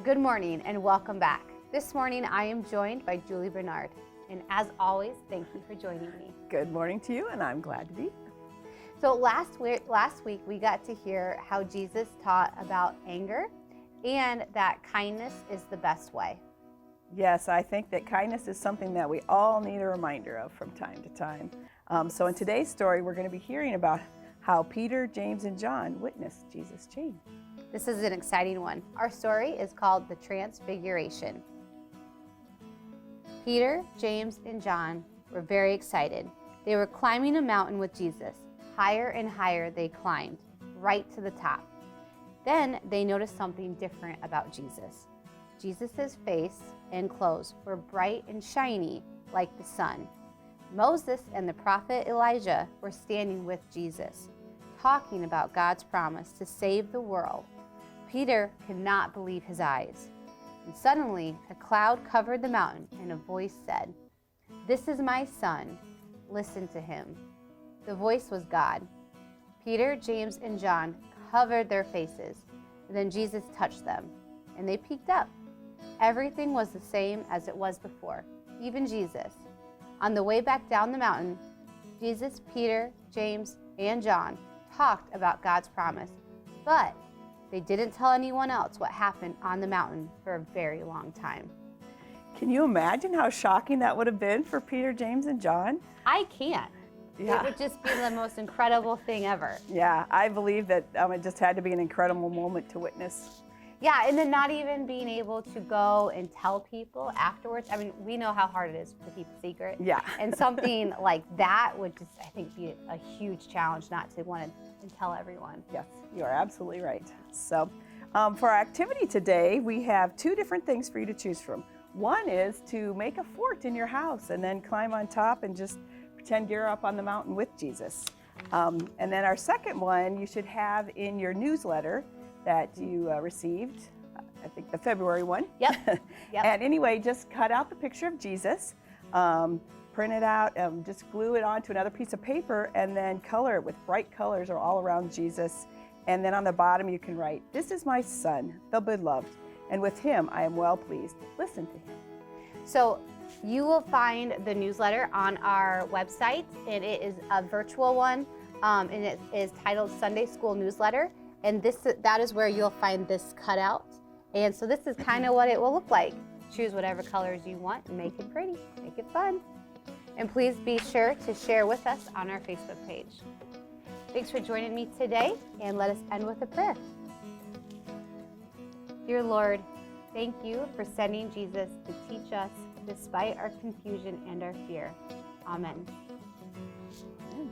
Good morning and welcome back. This morning I am joined by Julie Bernard. And as always, thank you for joining me. Good morning to you, and I'm glad to be here. So last week we got to hear how Jesus taught about anger and that kindness is the best way. Yes, I think that kindness is something that we all need a reminder of from time to time. So in today's story, we're going to be hearing about how Peter, James, and John witnessed Jesus change. This is an exciting one. Our story is called the Transfiguration. Peter, James, and John were very excited. They were climbing a mountain with Jesus. Higher and higher they climbed, right to the top. Then they noticed something different about Jesus. Jesus' face and clothes were bright and shiny like the sun. Moses and the prophet Elijah were standing with Jesus, talking about God's promise to save the world. Peter could not believe his eyes. And suddenly, a cloud covered the mountain, and a voice said, "This is my son. Listen to him." The voice was God. Peter, James, and John covered their faces. And then Jesus touched them, and they peeked up. Everything was the same as it was before, even Jesus. On the way back down the mountain, Jesus, Peter, James, and John talked about God's promise, but they didn't tell anyone else what happened on the mountain for a very long time. Can you imagine how shocking that would have been for Peter, James, and John? I can't. Yeah. It would just be the most incredible thing ever. Yeah, I believe that it just had to be an incredible moment to witness. Yeah, and then not even being able to go and tell people afterwards. I mean, we know how hard it is to keep a secret. Yeah. And something like that would just, I think, be a huge challenge not to want to tell everyone. Yes, you are absolutely right. So for our activity today, we have two different things for you to choose from. One is to make a fort in your house and then climb on top and just pretend you're up on the mountain with Jesus. And then our second one you should have in your newsletter that you received, I think the February one. Yep. And anyway, just cut out the picture of Jesus, print it out, just glue it onto another piece of paper, and then color it with bright colors or all around Jesus. And then on the bottom you can write, "This is my son, the beloved, and with him I am well pleased. Listen to him." So you will find the newsletter on our website, and it is a virtual one, and it is titled Sunday School Newsletter. And that is where you'll find this cutout. And so this is kind of what it will look like. Choose whatever colors you want and make it pretty, make it fun. And please be sure to share with us on our Facebook page. Thanks for joining me today, and let us end with a prayer. Dear Lord, thank you for sending Jesus to teach us despite our confusion and our fear. Amen. Amen.